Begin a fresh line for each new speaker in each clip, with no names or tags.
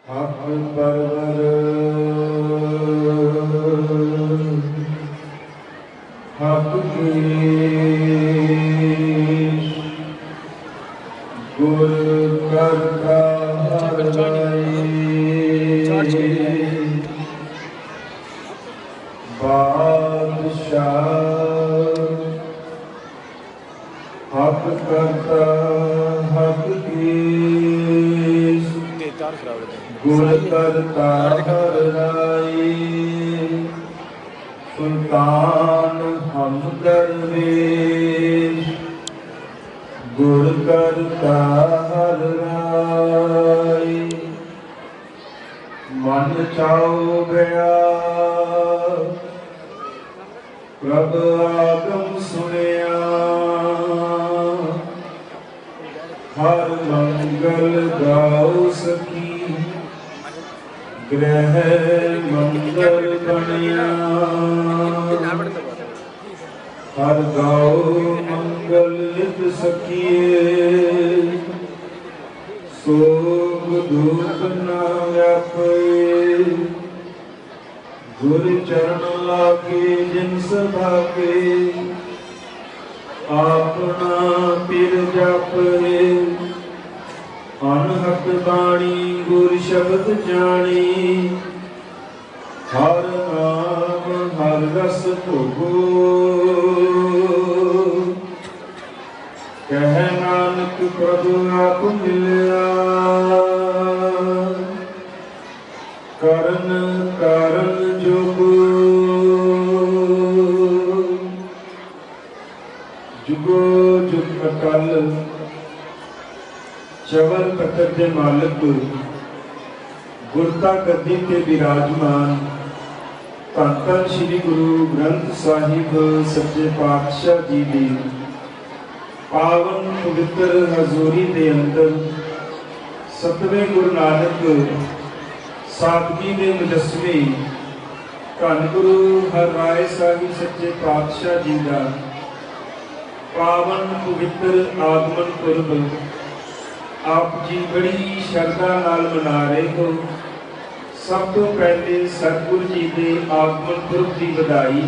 हक परवर हक कीश गुर करता हर बादशाह हक करता हक कीश गुर करता हर राई सुल्तान हम दरवेश गुर करता हर राई मन चाओ गया प्रभ आगम सुनिया हर मंगल गाओ सकी ग्रह मंगल बनिया हर गाओ मंगल नित सखिए सोग दुख न व्यापे गुर चरण लागे जिन सभा के आपना पिर जापे अनहत बाणी गुर शब्द जानी हर नाम हर रस भोगो कह नानक प्रभु आप मिलिया करन कारण जोगो जुगो जुग अकल चवर पत्थर के मालिक गुरता गद्दी ते विराजमान धन धन श्री गुरु ग्रंथ साहिब सच्चे पातशाह जी की पावन पवित्र हजूरी के अंदर सतवें गुरु नानक सादगी के मुजस्मे धन गुरु हर राय साहिब सच्चे पातशाह जी का पावन पवित्र आगमन पुरब आप जी बड़ी श्रद्धा नाल मना रहे हो। सब तो पहले सतगुरु जी के आगमन पुरब की बधाई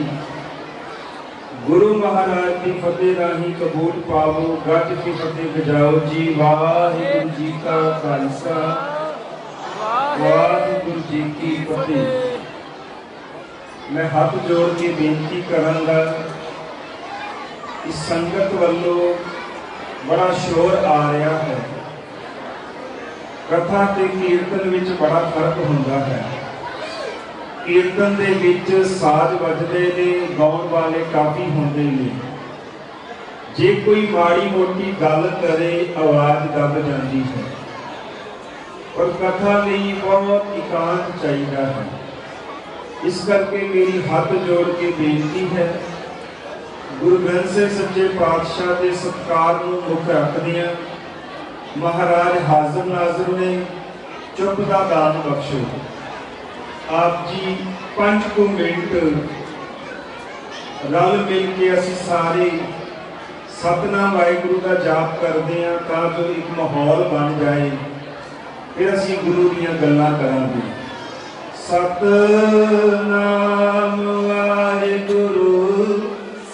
गुरु महाराज की फतेह राही कबूल पावो गज की फतेह बजाओ जी। वाहिगुरु जी का खालसा वाहिगुरु जी की फतेह। मैं हाथ जोड़ के बेनती करांगा इस संगत वालों बड़ा शोर आ रहा है। कथा ते कीर्तन विच बड़ा फर्क हुंदा है। कीर्तन दे विच साज वजदे ने गाउण वाले काफ़ी हुंदे ने। जे कोई माड़ी मोटी गल करे आवाज़ दब जाती है। पर कथा लई बहुत एकांत चाहिए है। इस करके मेरी हाथ जोड़ के बेनती है गुरु ग्रंथ साहिब सच्चे पातशाह के सत्कार नूं मुख रखदियां महाराज हाजिर नाजिर ने चुप का दान बख्शो। आप जी 5 मिनट रल मिल के असी सारे सतनाम वाहिगुरु का जाप करते हैं तां जो एक माहौल बन जाए फिर असी गुरु दीयां गल्लां करांगे। सतनाम वाहिगुरु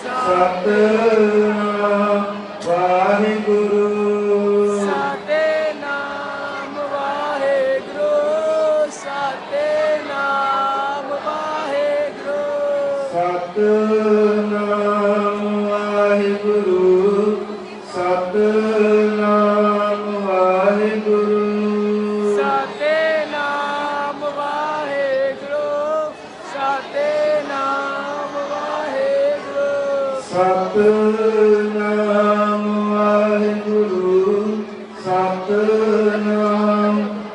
सतनाम वाहिगुरु सतनाम वाहिगुरु सतनाम वाहिगुरु
सतनाम वाहिगुरु सतनाम वाहिगुरु
सतनाम वाहिगुरु सतनाम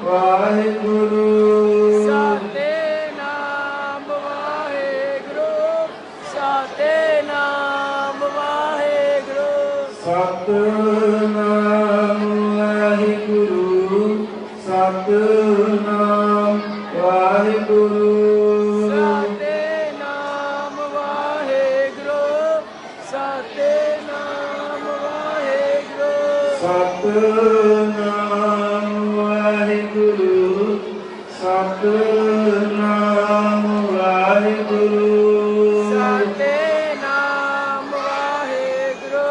वाहिगुरु सतनाम वाहिगुरु सतनाम वाहिगुरु
सतनाम वाहिगुरु सतनाम वाहिगुरु
सतनाम वाहिगुरु सतनाम वाहिगुरु
साते नाम वाहेगुरु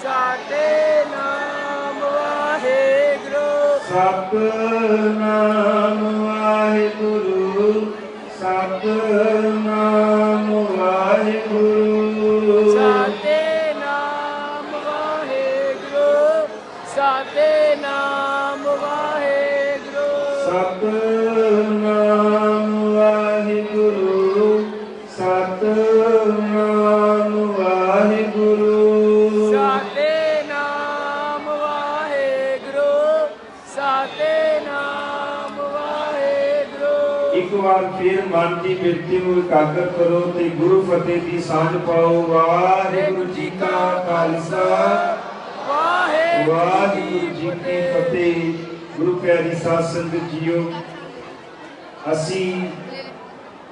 साते नाम वाहेगुरु
सतनाम वाहिगुरु सतनाम वाहिगुरु
साते नाम वाहेगुरु साते नाम वाहेगुरु
सतनाम वाहिगुरु सतनाम वाहिगुरु
साते नाम वाहेगुरु साते नाम वाहेगुरु।
एक बार फिर मन की बिरती ਨੂੰ ਇਕਾਗਰ ਕਰੋ ਤੇ ਗੁਰੂ ਫਤਿਹ ਦੀ ਸਾਂਝ ਪਾਓ। ਵਾਹਿਗੁਰੂ ਜੀ ਕਾ ਖਾਲਸਾ ਵਾਹਿਗੁਰੂ ਜੀ ਕੀ ਫਤਿਹ। ਗੁਰੂ ਪਿਆਰੀ ਸਾਧ ਸੰਗਤ ਜੀਓ, ਅਸੀਂ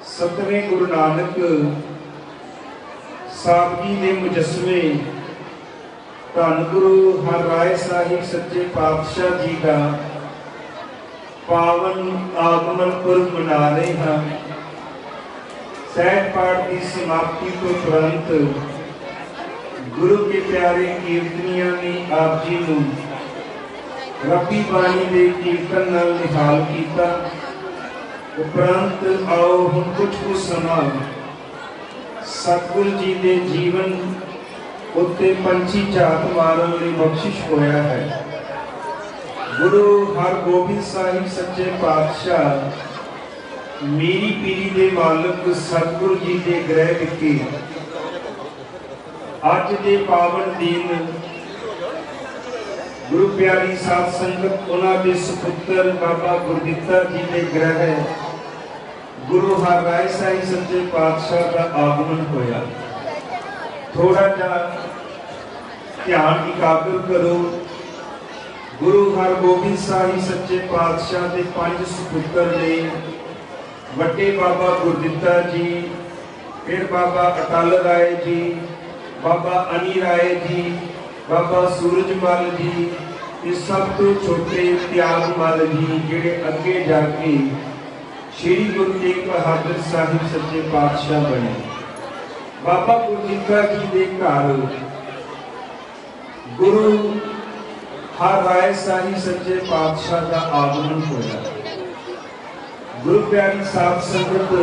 ਸਤਵੇਂ ਗੁਰੂ ਨਾਨਕ ਸਾਹਿਬ ਜੀ ਦੇ ਮੁਜੱਸਮੇ ਧੰਨ ਗੁਰੂ ਹਰਿਰਾਏ ਸਾਹਿਬ ਸੱਚੇ ਪਾਤਸ਼ਾਹ ਜੀ ਦਾ पावन आगमन पुरब मना रहे हैं। सहज पाठ की समाप्ति तो तुरंत गुरु के प्यारे कीर्तनिया ने आप जी नूं रब्बी बाणी दे कीर्तन नाल निहाल कीता। उपरंत आओ हुण कुछ समा सतगुरु जी के जीवन उत्ते पंछी झात मारन लई बख्शिश होया है। गुरु हरगोबिंद साहिब सच्चे पातशाह मेरी पीरी दे मालक सतगुरु जी के ग्रह विखे अज दे पावन दिन गुरु प्यारी साध संगत उन्होंने सुपुत्र बाबा गुरदित्ता जी के ग्रह गुरु हरराय साहिब सच्चे पातशाह का आगमन होया। थोड़ा जा ध्यान इकाग्र करो। गुरु हरगोबिंद साहिब सच्चे पातशाह के 5 सुपुत्र ने वड्डे बाबा गुरदित्ता जी, फिर बाबा अटल राय जी, बाबा अनी राय जी, बाबा सूरजमल जी, इस सब तो छोटे त्यागमल जी जिहड़े अगे जाके श्री गुरु तेग बहादुर साहिब सच्चे पातशाह बने। बाबा गुरदित्ता जी के घर गुरु हरराय साहिब सच्चे पातशाह का आगमन होया। गुरु प्यारी साध संगत,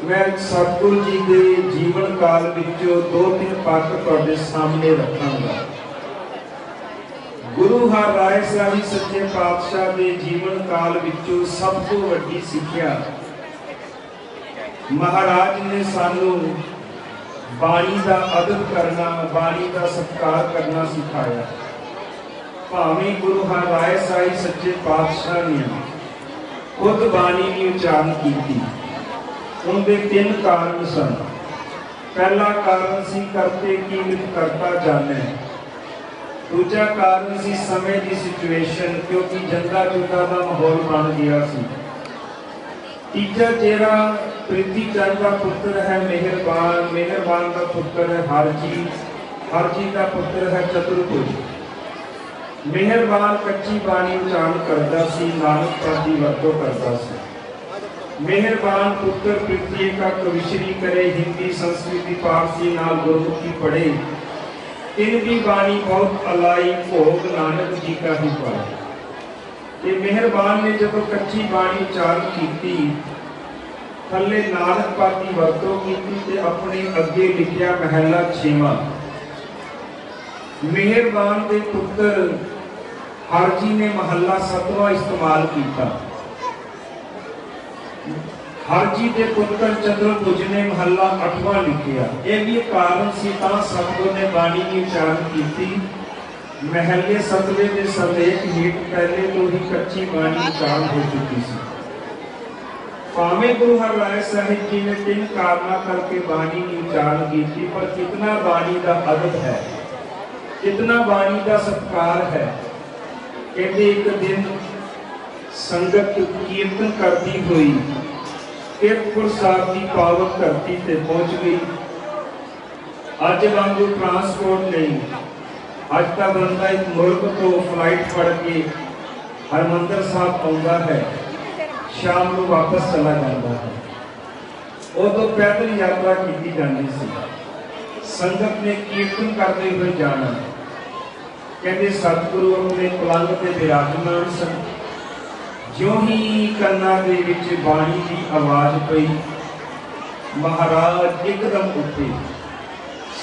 मैं सतगुरु जी के जीवन काल विचों 2-3 पक्ष तुहाडे सामने रखांगा। गुरु हरराय साहिब सच्चे पातशाह के जीवन काल विचों सब तो वड्डी सिक्ख्या महाराज ने सानू बाणी का अदब करना, बाणी का सत्कार करना सिखाया। भावें गुरु हरराय साहिब सच्चे पातशाह ने खुद बाणी की उच्चारण की। उनके 3 कारण सन। पहला कारण सी करते कीमत करता जाने। दूजा कारण सी समय की सिचुएशन, क्योंकि जंगा जुद्धा का माहौल बन गया सी। तीजा चेहरा प्रीति चंद का पुत्र है मेहरबान, मेहरबान का पुत्र है हरजी, हरजी का पुत्र है चतुर्भुज। मेहरबान कच्ची बाणी उच्चारण करता सी, नानक पादी वरतो करता सी। मेहरबान पुत्र पृथ्वी का कविश्री करे, हिंदी संस्कृति पारसी नाल गुरमुखी पढ़े। इनकी बाणी बहुत अलाई, भोग नानक जी का ही पढ़े। ये मेहरबान ने जब कच्ची बाणी उच्चारण की थले नानक पादी वरतो की ते अपने अगे लिखिया महला 6वां। मेहरबान के पुत्र हरजी ने महला 7वां इस्तेमाल किया। हरजी के पुत्र चतुर्भुज ने महला 8वां लिखिया। यह भी कारण सी तां सतगुरु ने बाणी की उच्चारण की। महले 7वें के सलेख हेठ पहले तो ही कच्ची बाणी उच्चारण हो चुकी सी। भावें गुरु हरराय साहिब जी ने 3 कारणों करके बाणी की उच्चारण की थी, पर कितना बाणी का अदब है, कितना बाणी का सत्कार है। कहते एक दिन संगत कीर्तन करती हुई कीरतपुर साहब की पावन धरती से पहुंच गई। अज वांगू ट्रांसपोर्ट नहीं, अज का बंदा एक मुल्क तो फ्लाइट फड़ के हरमंदर साहब आता है, शाम को वापस चला जाता है। उदों पैदल यात्रा की जाती सी। संगत ने कीर्तन करते हुए जाना। कहते सतगुरु अपने पलंग पर विराजमान सन। ज्यों ही कन्ना दे विच बाणी की आवाज पई, महाराज एकदम उठे।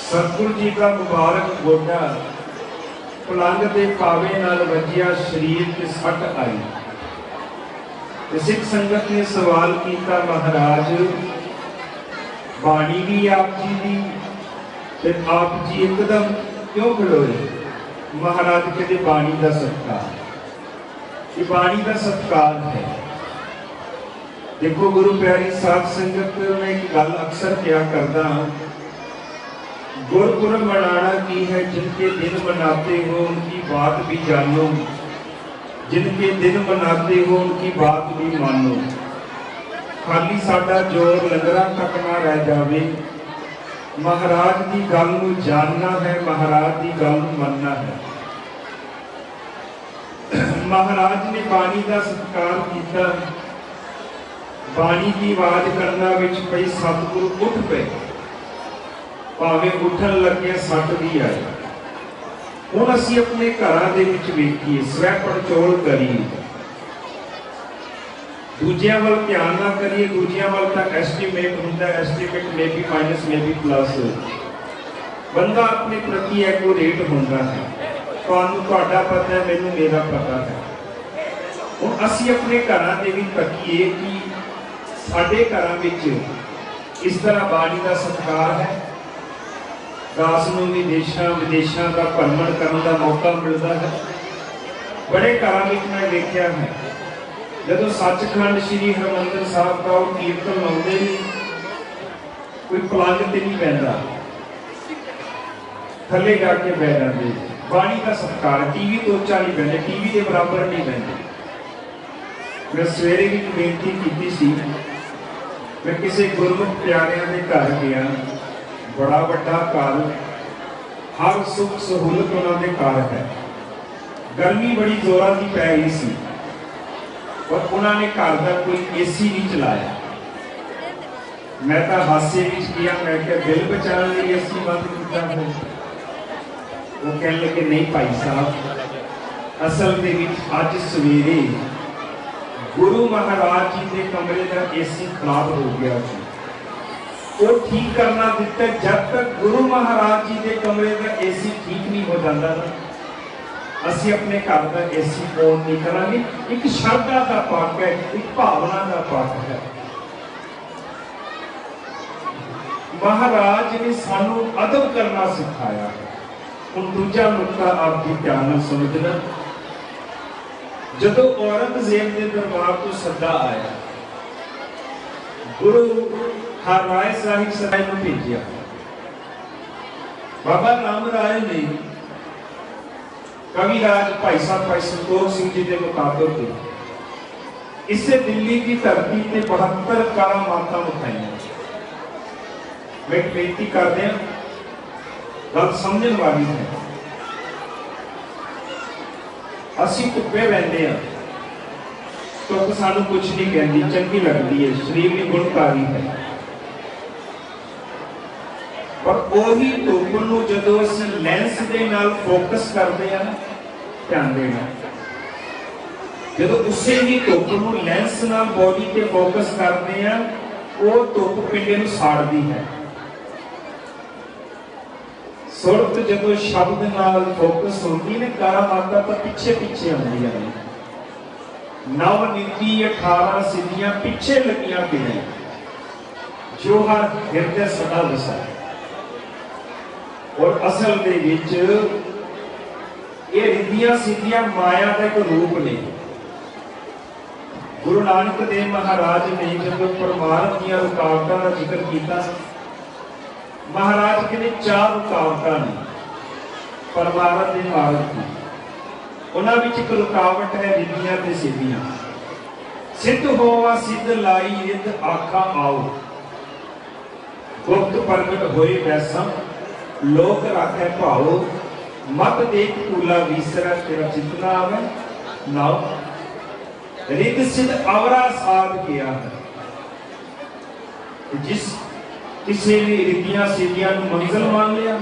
सतगुरु जी का मुबारक गोडा पलंग के पावे नाल वजिया, शरीर से सट आई। सिख संगत ने सवाल किया, महाराज बाणी भी आप जी की, ते आप जी एकदम क्यों खलोए? महाराज कहते बाणी का सत्कार, ये बाणी का सत्कार है। देखो गुरु प्यारी साध संगत, मैं एक गल अक्सर क्या करता हूं, गुरपुरब मनाना की है, जिनके दिन मनाते हो उनकी बात भी जानो, जिनके दिन मनाते हो उनकी बात भी मानो। खाली साडा जोर लंगरा तक ना रह जावे। महाराज की गल नूं जानना है, महाराज की गल नूं मनना है। महाराज ने बाणी का सत्कार किया। बाणी की आवाज करना विच पई, सतगुरु उठ पे, भावे उठन लगे सट भी आए। हुण असीं अपने घरां दे विच वेखीए, स्वै पड़चोल करिए, दूजियां वाल ध्यान ना करिए। दूजियां वाल तां एस्टीमेट हुंदा, estimate may be minus may be plus. बंदा अपने प्रति एक्यूरेट हुंदा है। तुहानूं तुहाडा पता है, मैनूं मेरा पता है। हुण असीं अपने घरां दे विच तकीए कि साडे घरां विच इस तरह बाणी का सत्कार है। दास नूं भी विदेशां का भ्रमण करने का मौका मिलता है। बड़े घरां विच मैं वेख्या है, जदों सचखंड श्री हरमंदिर साहब का वो कीर्तन लाउंदे ने, कोई पलंग ते नहीं बहंदा, थले जाके बह जाते। बाणी का सत्कार, टीवी तो उच्चा नहीं बहते, टीवी के बराबर नहीं बहते। मैं सवेरे भी बेनती की सी, मैं किसी गुरमुख प्यारिਆਂ के घर गया, बड़ा वड्डा घर, हर सुख सहूलत उन्होंने घर है। गर्मी बड़ी जोरों की पै रही सी और उन्होंने घर का कोई एसी नहीं चलाया। मैं तो हासे विच किया, मैं क्या बिल बचाने लिए एसी बंद किया हो? वो कहने लगे नहीं भाई साहब, असल में अज सवेरे गुरु महाराज जी के कमरे का एसी खराब हो गया सी, वो ठीक करना दिता। जब तक गुरु महाराज जी के कमरे का एसी ठीक नहीं हो जाता ना, असी अपने घर का एसी ऑन नहीं करांगे। एक श्रद्धा का पक्ष है, एक भावना का पक्ष है। महाराज ने सानू अदब करना सिखाया है। हुण दूजा नुक्ता आप जी ध्यान नाल समझना। जदों औरंगजेब के दरबार तो सद्दा आया, गुरु हरराय साहिब सराय को भेजिया। बाबा राम राय ने कविराज भाई साहब भाई संतोख सिंह जी के मुताबिक इसे दिल्ली की धरती पे 72 करामातां उठाइयां। मैं बेनती करते हैं, गल समझने वाली है। असी धुप्पे बहते हैं, धुप सानू कुछ नहीं कहती, चंगी लगती है, शरीर भी गुणकारी है। पर वही धुप नूं जदों असीं लैंस दे नाल फोकस करते हैं, ध्यान देना, जदों उसे ही धुप नूं लैंस नाल बॉडी ते फोकस करते हैं, वो धुप पिंडे नूं साड़दी है। सुरत जदों शब्द नाल फोकस होती ने, करामाता तो पिछे पिछे आती है। नव नीति 18 सिद्धियां पिछे लगियां पिछे, जो हर हृदय सदा वसा। और असल दे विच ये रिद्धियां सिद्धियां माया का एक रूप ने। गुरु नानक देव महाराज ने जब परमार्थ दी रुकावटां का जिक्र किया, महाराज कहते 4 रुकावटां ने परमार्थ दे मार्ग की। उन्हां विच एक रुकावट है रिद्धियां ते सिद्धियां। सिद्ध होवा सिद्ध लाई रिद्ध आखा आओ, गुप्त प्रगट होए वैसा लोक राखे भाओ। मत देख कूला विसरा तेरा चितना आवे नाओ। रिद सिद्ध अवरा साध किया है। जिस किसी ने रिद्धियां सिद्धियां मंजिल मान लिया,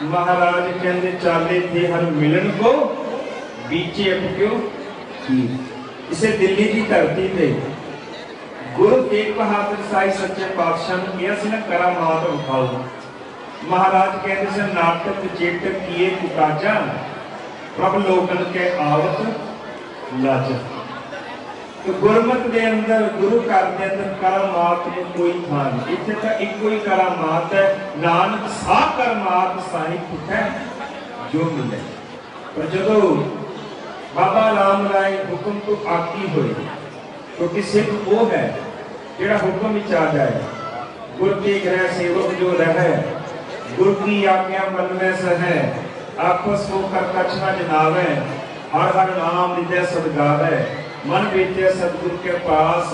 महाराज कहते चाले थे हर मिलन को बीचे अपक्यो की। इसे दिल्ली की धरती पे गुरु तेग बहादुर साहिब सच्चे पातशाह ने किया सी ना करामात उठाओ। महाराज कहते से नाटक चेटक किए कुकाजा, प्रभ लोकन के आवत लाजा। तो गुरमत के अंदर गुरु घर के अंदर करामात में कोई था नहीं। इतने तो एक कोई करामात है, नानक सा करामात साहिब है जो मिले। पर जो बाबा राम राय हुक्म तो आकी हुए, क्योंकि सिर्फ वो है जेड़ा हुक्म विच आ जाए। गुर के ग्रह सेवक जो रहे, गुर की आज्ञा मन में सहे, आपस को कर कछ न जनावे, हर हर नाम हृदय सदगावे, मन बेचे सतगुरु के पास,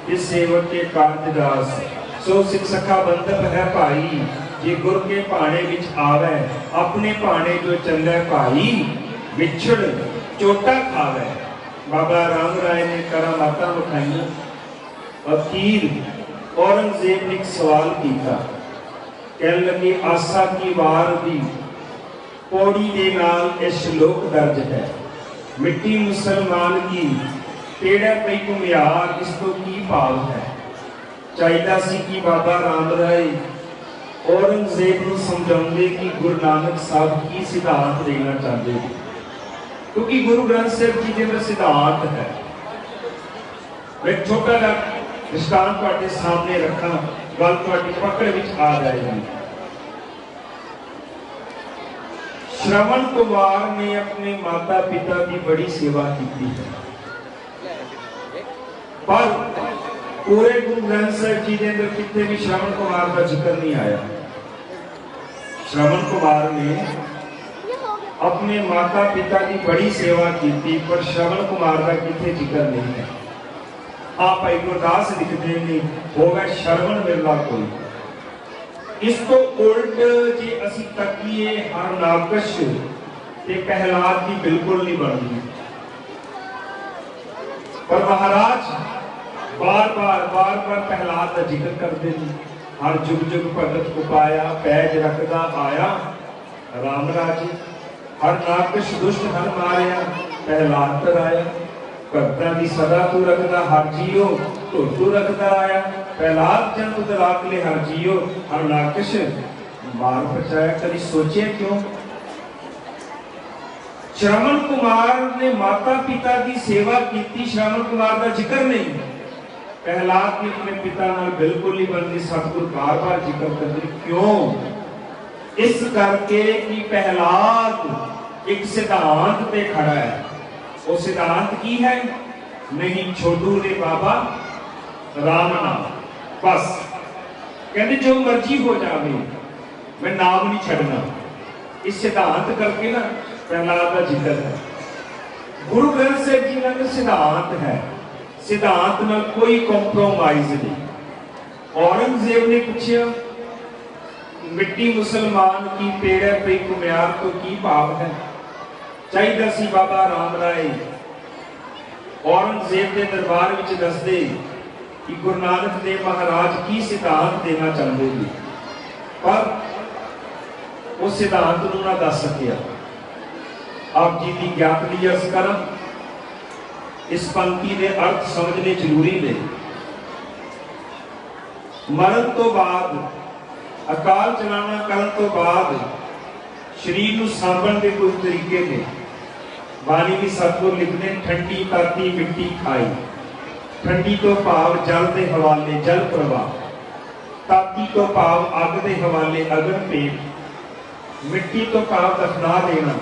इस सेवक के कार्य दास। सो सिख सखा बंधप है भाई, जे गुर के भाणे विच आवे, अपने भाणे जो चले भाई, विछड़ चोटा खावे। बाबा राम राय ने करामाता विखाई। अखीर औरंगजेब ने एक सवाल किया, कह लगे आसा की वार दी पौड़ी दे नाल यह श्लोक दर्ज है, मिट्टी मुसलमान की टेढ़ा पई घुमियार, इस तो की भाव है। चाहिदा सी कि बाबा राम राय औरंगजेब को समझाते कि गुरु नानक साहब की सिद्धांत देना चाहते हैं, क्योंकि गुरु ग्रंथ साहिब जी के अंदर सिद्धांत है। मैं छोटा सा दृष्टांत तुहाडे सामने रखा, गल तुहाडी पकड़ विच आ जाएगी। श्रवण कुमार ने अपने माता पिता की बड़ी सेवा की है, पर पूरे गुरु ग्रंथ साहिब जी के अंदर कितने भी श्रवण कुमार का जिक्र नहीं आया। श्रवण कुमार ने अपने माता पिता की बड़ी सेवा की थी, पर श्रवण कुमार का कितने जिक्र नहीं है। आप भाई गुरदास लिखते हैं, होगा श्रवण मिलना कोई। इसको उल्ट जी असी तकीए हर नाकश ते प्रहलाद की बिल्कुल नहीं बनती। पर महाराज बार बार प्रहलाद का जिक्र करते हैं। हर जुग जुग भगत उपाया, पैज रखदा आया राम राजे, हर नाकश दुष्ट हर मारिया, प्रहलाद तराया। भगतां दी सदा तू रखदा हर जियो, तू रखदा आया, प्रहलाद जन्म दराकले हर जियो, हर नाकश मार बचाया। कभी सोचे क्यों? श्रवण कुमार ने माता पिता की सेवा की, श्रवण कुमार का जिक्र नहीं। प्रहलाद ने अपने पिता नाल बिल्कुल नहीं बनती, सतगुरु बार बार जिक्र करते। क्यों? इस करके कि प्रहलाद एक सिद्धांत पे खड़ा है। वो सिद्धांत की है? नहीं छोटू ने बाबा राम नाम, बस कहते जो मर्जी हो जाए मैं नाम नहीं छड़ना। इस सिद्धांत करके ना प्रहलाद का जिक्र है। गुरु ग्रंथ साहिब जी का सिद्धांत है, सिद्धांत में कोई कॉम्प्रोमाइज नहीं। औरंगजेब ने पूछा मिट्टी मुसलमान की पेड़ पे कुम्यार तो की भाव है। चाहिए सी बाबा राम राय औरंगजेब के दरबार में दसदे कि गुरु नानक देव महाराज की सिद्धांत देना चाहते थे, पर उस सिद्धांत को ना दस सकिया। आप जी की ज्ञात ली अर्ज कर, इस पंक्ति के अर्थ समझने जरूरी ने। मरण तो बाद, अकाल चलाना करन तो बाद शरीर को सांभण के कुछ तरीके ने। बानी भी सतगुर लिखते ठंडी ताती मिट्टी खाई। ठंडी तो भाव जल के हवाले जल प्रवाह, ताती तो भाव अग के हवाले अगन पेट, मिट्टी तो भाव दफना देना।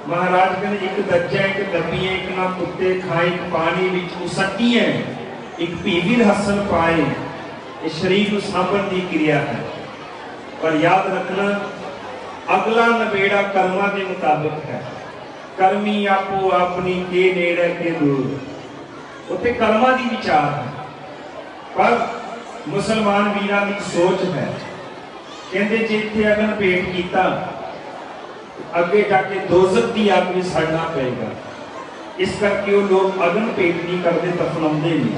महाराज कहते एक दज्जा एक दबिए, एक ना कुत्ते खाए, एक पानी विच उसटिए, एक भीवी हसन पाए। ये शरीर को सांभण की क्रिया है। पर याद रखना अगला नबेड़ा कर्मा के मुताबिक है। कर्मी आपो अपनी के नेड़े के दूर, उत्ते कर्मा की विचार है। पर मुसलमान वीरां की सोच है, कहते जिथे अगन भेंट किया अगे जाके दोजख की आग में सड़ना पड़ेगा। इस करके वो लोग अगन भेंट नहीं करते, दफनाते नहीं।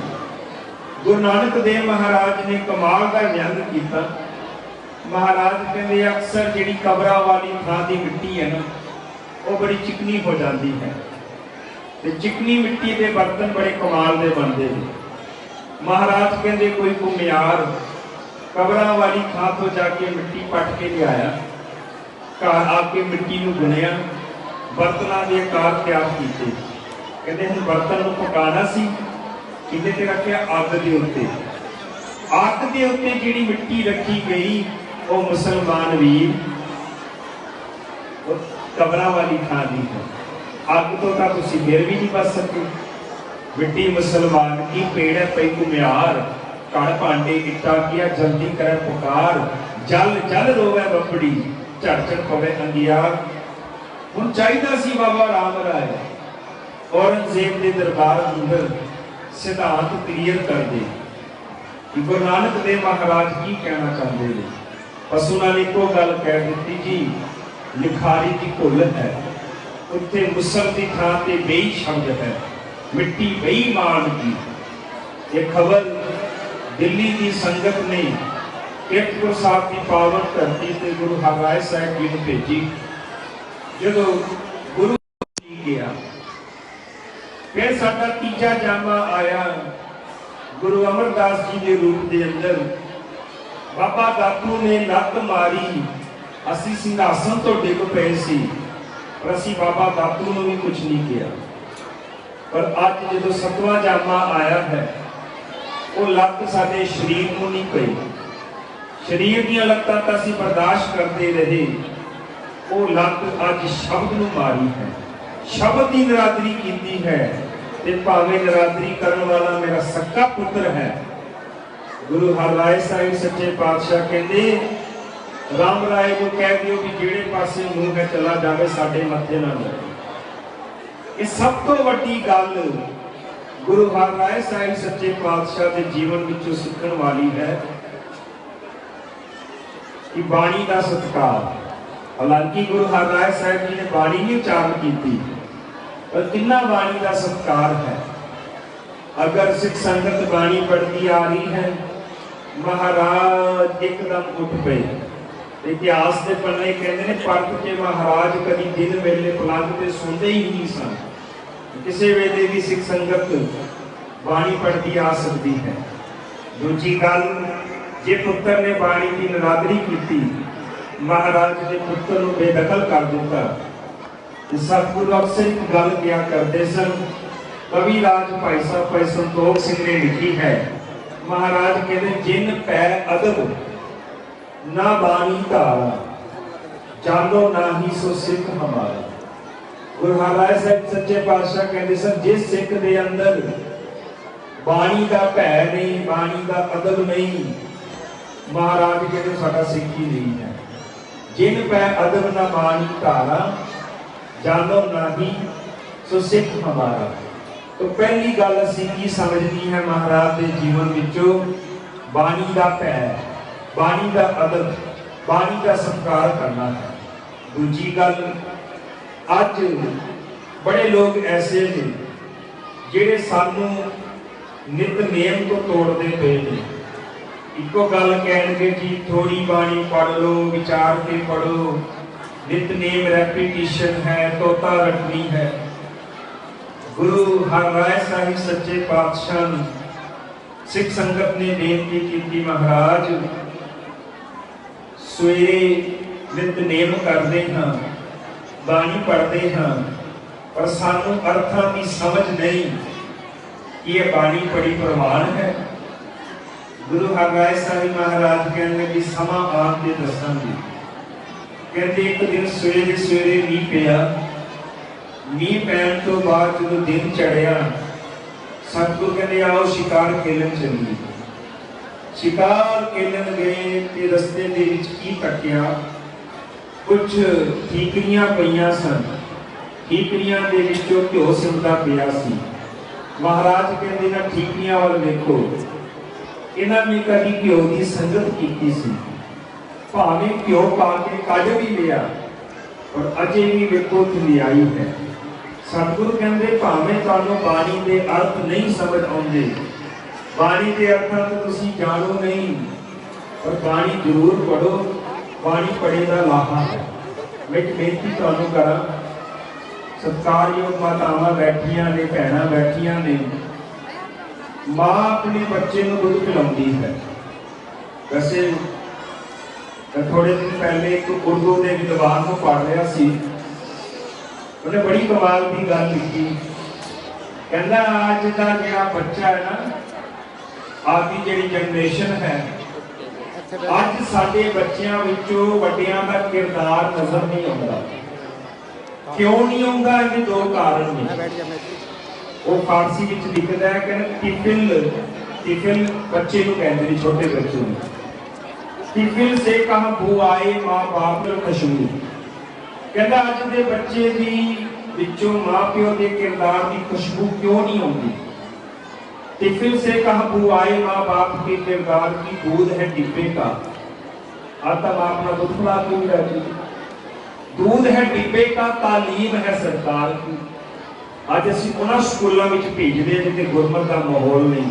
गुरु नानक देव महाराज ने कमाल का व्यंग किया। महाराज कहते अक्सर जी कबर वाली थां की मिट्टी है ना, वो बड़ी चिकनी हो जाती है, तो चिकनी मिट्टी के बर्तन बड़े कमाल के बनते हैं। महाराज कहते कोई घुमियार कबर वाली थां तो जाके मिट्टी पट के लिया, घर आके मिट्टी को बुनिया, बर्तनों के आकार तैयार किए। कहते हम बर्तन को पकाना सी, किते ते रखिया अग के उत्ते। अग के उत्ते जिहड़ी मिट्टी रखी गई वो मुसलमान वीर कबर वाली थां दी है। अग तो तुसीं फिर भी नहीं बच सके। मिट्टी मुसलमान की पेड़ है पई घुमियार, कड़ भांडे इट्टा किया जल्दी करे पुकार, जल जल रोवे बपड़ी झड़ पवे अंगियार। हुण चाहिदा सी बाबा राम राय औरंगजेब के दरबार अंदर सिद्धांत क्लीयर कर दे कि गुरु नानक देव महाराज की कहना चाहते हैं। बस उन्होंने एको गल कह दी जी, लिखारी की भुल है, उत्थे मुसल की थां ते बेई शब्द है, मिट्टी बेईमान की। ये खबर दिल्ली की संगत ने कीरतपुर साहब की पावन धरती से गुरु हरराय साहब जी को भेजी। जो गुरु जी गया, फिर साडा तीजा जामा आया गुरु अमरदास जी के रूप के अंदर। बाबा दातू ने लत मारी, असी सिंघासन तो डिग पे सी, पर असी बाबा दातू ने भी कुछ नहीं किया। पर अज जो सतवां जामा आया है, वो लत साडे शरीर को नहीं पई। शरीर दी लत्तां तां असीं बर्दाश्त करते रहे, वो लत अज शब्द नूं मारी है, शब्द की निरादरी की है। ते भावें निरादरी करने वाला मेरा सक्का पुत्र है। गुरु हरराय साहिब सच्चे पातशाह कहते राम राय को कह दियो कि जेड़े पासे मुंह है चला जावे साडे मत्थे ना लगे। ये सब तो वड्डी गल गुरु हरराय साहिब सच्चे पातशाह के जीवन विचों सीखण वाली है कि बाणी का सत्कार। हालांकि गुरु हरराय साहिब जी ने बाणी नहीं उच्चारण की, पर कितना बाणी का सत्कार है। अगर सिख संगत बाणी पढ़ती आ रही है, महाराज एकदम उठ पे। इतिहास के पन्ने कहते हैं परत के महाराज कभी दिन वेले पलंग ते सोंदे ही नहीं सन। किसी वेले भी सिख संगत बाणी पढ़ती आ सकती है। दूजी गल, जे पुत्र ने बाणी की निरादरी की, महाराज ने पुत्र को बेदखल कर दिता। सतगुरु अक्सर एक गल किया करते सन, कवि राज भाई साहब भाई संतोख सिंह ने लिखी है। महाराज कहते जिन पै अदब ना बानी धारा, जानो ना ही सो सिख हमारा। गुरु हरराय साहिब सच्चे पातशाह कहते सर, जिस सिख दे अंदर बाणी का भै नहीं, बाणी का अदब नहीं, महाराज कहते साडा सिख ही नहीं है। जिन पै अदब ना बानी धारा, जानो ना ही सो सिख हमारा। तो पहली गल असीं की समझनी है महाराज के जीवन विचों, बाणी का भै, बाणी का अदब, बाणी का सत्कार करना है। दूजी गल, अज बड़े लोग ऐसे ने जिहड़े सानू नितनेम तो तोड़ते पे ने। इको गल कहणगे जी थोड़ी बाणी पढ़ लो, विचार के पढ़ो, नितनेम रेपिटिशन है, तोता रटनी है। गुरु हरराय साहिब सच्चे पातशाह ने सिख संगत ने बेनती की, महाराज सवेरे नितनेम करते हाँ, बाणी पढ़ते हाँ, पर सानू अर्थां की समझ नहीं कि यह बाणी बड़ी प्रवान है। गुरु हरराय साहिब महाराज कहने कि समा आके दसांगे। कहते एक दिन सवेरे सवेरे मीह पिया, मीह पैन तो बाद जो दिन चढ़िया, सतगुरु कहते आओ शिकार खेलन चलिए। शिकार खेलन गए ते रस्ते दे विच की तकिया, कुछ ठीकरियां पईयां सन, ठीकरियां दे विचों घिओ सिमदा पिया सी। महाराज कहते ना ठीकरियां वाल देखो, इन्हां ने कभी घिओ की संगत की सी, भावें घिओ पा के कढ भी लिया, पर अजे भी वेखो धुलियाई है। सतगुरु कहते भावें तुहानूं बाणी के अर्थ नहीं समझ आउंदे, बाणी के अर्थां तो तुसीं जाणो नहीं, पर बाणी जरूर पढ़ो। बाणी पढ़े का लाहा है। मैं एक बेनती तुहानूं करां, सत्कारयोग मातावां बैठियां ने, भैणां बैठियां ने, माँ अपने बच्चे को दुध पिलाउंदी है। वैसे थोड़े दिन पहले एक उर्दू के विद्वान को पढ़ रहा सी, उन्हें बड़ी कमाल की गल लिखी। कहना अज का जो बच्चा है ना, आज की जी जनरेशन है, अज साडे बच्चों विचों वड्डियां दा किरदार नजर नहीं आता। क्यों नहीं आता? इहदे दो कारण ने। वो फारसी विच लिखदा है, कहना तिफिल, तिफिल बच्चे को कहते हैं, छोटे बच्चे को। तिफिल से कहा बू आए माँ बाप खुशबू। कहता अज के बच्चे की विचों माँ प्यो के किरदार की खुशबू क्यों नहीं आती? तिफिल से कहा बू आए माँ बाप के किरदार की दूध है डिब्बे का। आता माँ अपना दूध पिला के भी रहती, दूध है डिब्बे का, तालीम है सरकार की। अज असीं उन्हां स्कूलों में भेजते हैं जिथे गुरमत का माहौल नहीं,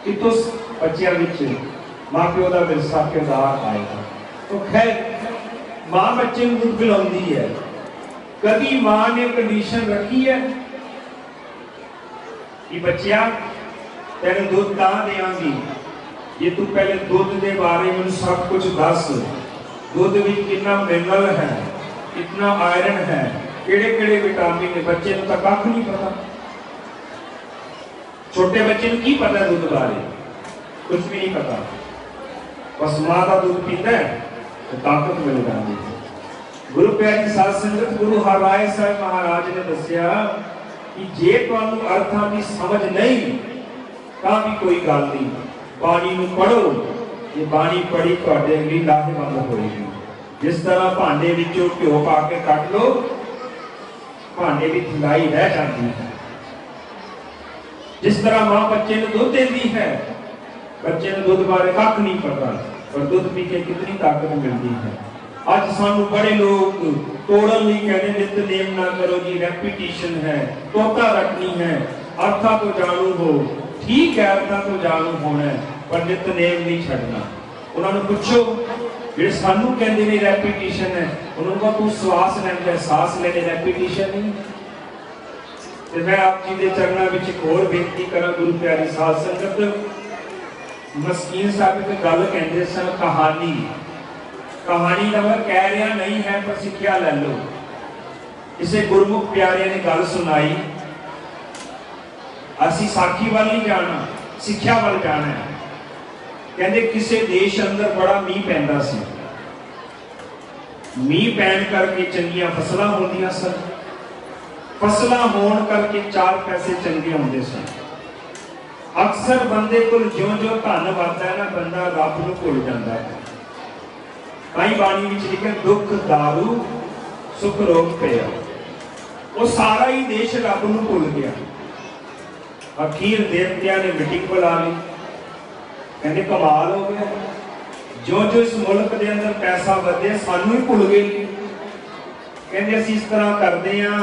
कितों बच्चों में माँ प्यो का विरसा किरदार आएगा। तो खैर माँ बच्चे को दूध पिलाती है। कभी माँ ने कंडीशन रखी है कि बच्चिया तेरे दूध ता देंगी जे तू पहले दूध के बारे में सब कुछ दस, दूध में कितना मिनरल है, कितना आयरन है, केड़े केड़े विटामिन है। बच्चे को तो कख नहीं पता। छोटे बच्चे को की पता दूध बारे? कुछ भी नहीं पता। बस माँ का दूध पीता है तो ताकत मिल जाती है। गुरु प्यारी साध संगत, गुरु हरराय साहब महाराज ने दसिया कि जे तुहानूं अर्थां की समझ नहीं तां भी कोई गल नहीं, बाणी नूं पढ़ो। ये बाणी पढ़ी तुहाडे लिए लाहेवंद होएगी। जिस तरह भांडे विचों घिओ पा के कट लो, भांडे की ठंडाई रह जाती है। जिस तरह माँ बच्चे को दूध देती है, बच्चे को दूध बारे कख नहीं पता, पर दूध पी के कितनी ताकत मिलती है। अज सानू बड़े लोग तोड़न नहीं कहते, नितनेम ना करो जी, रेपिटेशन है, तोता रखनी है, अर्था तो जानू हो। ठीक है, अर्था तो जानू होना है, पर नितनेम नहीं छड़ना। उन्होंने पूछो जो सानू कहते हैं रेपिटेशन है, उन्होंने कहा तू श्वास लेना, सांस लेने रेपिटेशन नहीं। तो मैं आप जी के चरणों में एक होर बेनती करा, गुरु प्यारी साध संगत, मस्कीन साहब एक गल कहते सन, कहानी। कहानी का मैं कह रहा नहीं है, पर सिक्ख्या ले लो। किसी गुरमुख प्यारे ने गल सुनाई, असी साखी वाल नहीं जाना, सिक्ख्या वाल जाना है। कहते किसी देश अंदर बड़ा मीह पैंदा सी, मीह पैन करके चंगियां फसलां होंदियां सन, फसलां होण करके चार पैसे चंगे आउंदे सन। अक्सर बंदे को ज्यों ज्यों धन वधदा है ना, बंदा रब नूं भुल जाता है। कई बाणी विच लिखिਆ दुख दारू सुख रोग पिया, वो सारा ही देश रब नूं भुल गया। अखीर देवतिया ने मीटिंग बुला ली, कहते कमाल हो गया, जो जो इस मुल्क के अंदर पैसा वधे सानू ही भुल गए। कहते असीं इस तरह करते हैं,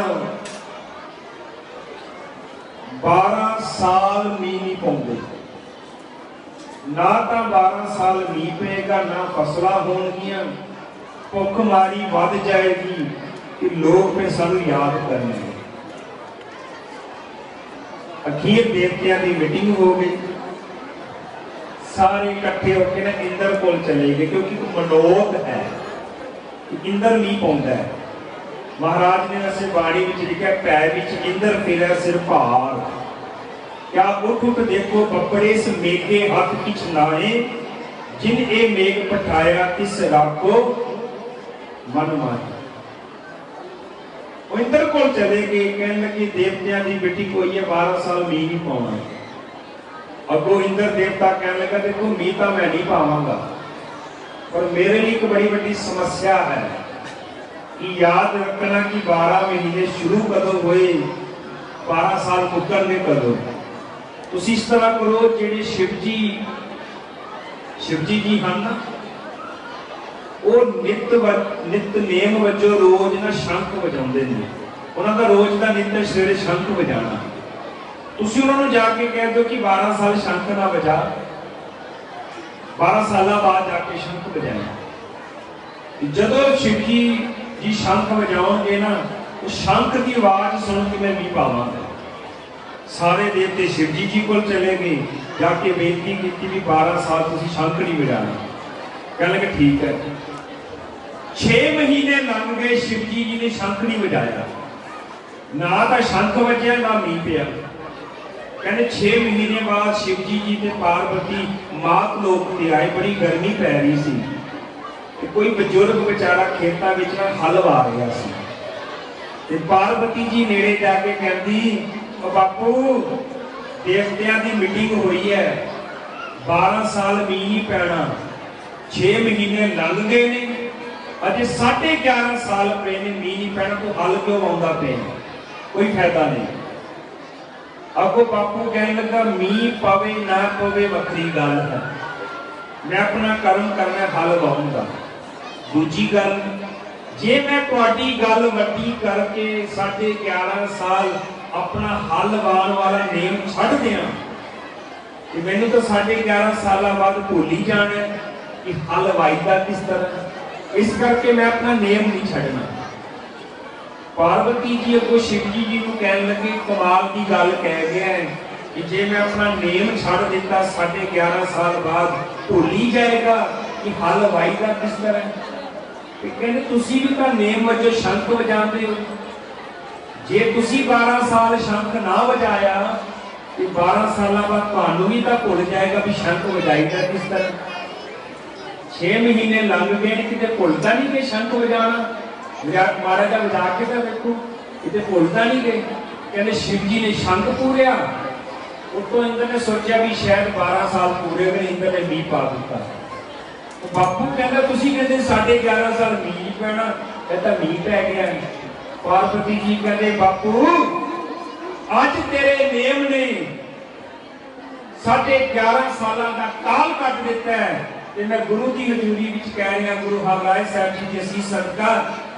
12 साल मीह नहीं पाउंदे, ना तो 12 साल मीह पेगा, ना फसलां होणगियां, भुख मारी वध जाएगी कि लोग फिर सानू याद करने। अखीर देवतिया की मीटिंग हो गई, सारे इकट्ठे होकर ना इंद्र कोल चले गए, क्योंकि मनोत है कि इंद्र मीह पाउंदा है। महाराज ने वैसे बाणी विच लिखा, पैर विच इंद्र फिरै सिर भार, क्या उठ उठ देखो बपड़े इस मेघे हाथ किछ नाए, जिन ए मेघ पठाया तिस राखो मन माए। इंद्र कोल चले गए, कहने लगे देवतियां की मीटिंग हुई है, 12 साल मीह नहीं पाउणा। अगों इंद्र देवता कहने लगा देखो मीह तो मैं नहीं पावांगा, पर मेरे लिए एक बड़ी बड़ी समस्या है कि याद रखना कि 12 महीने शुरू कदों हुए, 12 साल मुकरने कदों। तुसीं इस तरह करो, जिहड़े शिवजी जी हैं ना, वो नित नेम वजों रोज ना शंख बजाते हैं। ਉਹਨਾਂ ਦਾ ਰੋਜ਼ ਦਾ ਨਿੱਤ ਸਵੇਰੇ ਸ਼ੰਖ ਵਜਾਣਾ। ਤੁਸੀਂ ਉਹਨਾਂ ਨੂੰ ਜਾ ਕੇ ਕਹਿ ਦਿਓ ਕਿ 12 ਸਾਲ ਸ਼ੰਖ ਨਾ ਵਜਾ, 12 ਸਾਲਾਂ ਬਾਅਦ ਜਾ ਕੇ ਸ਼ੰਖ ਵਜਾਣਾ। ਜਦੋਂ ਸ਼ਿਵਜੀ ਜੀ ਸ਼ੰਖ ਵਜਾਉਣਗੇ ਨਾ, ਉਹ ਸ਼ੰਖ ਦੀ ਆਵਾਜ਼ ਸੁਣ ਕੇ ਮੈਂ ਵੀ ਪਾਵਾਂਗਾ। ਸਾਰੇ ਦੇਵਤੇ ਸ਼ਿਵਜੀ ਜੀ ਕੋਲ ਚਲੇ ਗਏ, ਜਾ ਕੇ ਬੇਨਤੀ ਕੀਤੀ ਵੀ 12 ਸਾਲ ਤੁਸੀਂ ਸ਼ੰਖ ਨਹੀਂ ਵਜਾਣਾ। ਕਹਿਣ ਲੱਗੇ ਠੀਕ ਹੈ। 6 ਮਹੀਨੇ ਲੰਘ ਗਏ, ਸ਼ਿਵਜੀ ਜੀ ਨੇ ਸ਼ੰਖ ਨਹੀਂ ਵਜਾਇਆ, ਨਾ ਤਾਂ ਸ਼ੰਖ ਵੱਜਿਆ ਨਾ ਮੀਂਹ ਪਿਆ। ਕਹਿੰਦੇ 6 ਮਹੀਨੇ ਬਾਅਦ ਸ਼ਿਵਜੀ ਜੀ ਤੇ ਪਾਰਵਤੀ ਮਾਤ ਲੋਕ ਤੇ ਆਏ। ਬੜੀ ਗਰਮੀ ਪੈ ਰਹੀ ਸੀ ਤੇ ਕੋਈ ਬਜ਼ੁਰਗ ਵਿਚਾਰਾ ਖੇਤਾਂ ਵਿੱਚ ਹਲ ਵਾ ਰਿਹਾ ਸੀ ਤੇ ਪਾਰਵਤੀ ਜੀ ਨੇੜੇ ਜਾ ਕੇ ਕਹਿੰਦੀ, ਉਹ ਬਾਪੂ ਦੇਵਤਿਆਂ ਦੀ ਮੀਟਿੰਗ ਹੋਈ ਹੈ, 12 ਸਾਲ ਮੀਂਹ ਨਹੀਂ ਪੈਣਾ, 6 ਮਹੀਨੇ ਲੰਘ ਗਏ ਨੇ, ਅਜੇ 11.5 ਸਾਲ ਪਏ ਨੇ, ਮੀਂਹ ਨਹੀਂ ਪੈਣਾ, ਤੂੰ ਹਲ ਕਿਉਂ ਆਉਂਦਾ ਪਿਆ, ਕੋਈ ਫਾਇਦਾ ਨਹੀਂ। ਅੱਗੋਂ ਬਾਪੂ ਕਹਿਣ ਲੱਗਾ, ਮੀਂਹ ਪਵੇ ਨਾ ਪਵੇ ਵੱਖਰੀ ਗੱਲ ਹੈ, मैं अपना कर्म करना हल वाऊंगा। दूजी गल, जे मैं तुहाडी गल वड्डी करके 11.5 साल अपना हल वाण वाला नेम छड्ड दियां ते मैनूं तो 11.5 साल बाद भुल ही जाना कि हल वाईदा किस तरह। इस करके मैं अपना नेम नहीं छड्डना। पार्वती जी अगों शिवजी जी को कहन लगे, कमाल की गल कह गया है कि जे मैं अपना नेम छड़ दिता 11.5 साल बाद भुल ही जाएगा कि हल वाईदा किस तरह। कहते तुसी भी तो नेम वजों शंख वजाते हो, जे तुसी 12 साल शंख ना वजाया तो 12 साल बाद तुहानू भी तो भुल जाएगा भी शंख वजाईदा किस तरह। 6 महीने लंघ गए, किते भुलता नहीं गए शंख वजाना, महाराज का वजा के तो देखो, किते भुलता नहीं गए। कहते शिव जी ने शंख पूरिया, उतो इंद्र ने सोचा भी शायद 12 साल पूरे हुए, इंद्र ने मीह पा दिता। तो बापू कहता तुसी कहते 11.5 साल मीह नहीं पैना, कहता मीह पै गया। पार्वती जी कहते बापू अज तेरे नेम ने 11.5 साल का काल कट दिता है। ते मैं गुरु की हजूरी विच कह रहा, गुरु हरराय साहब जी के असीस सदका,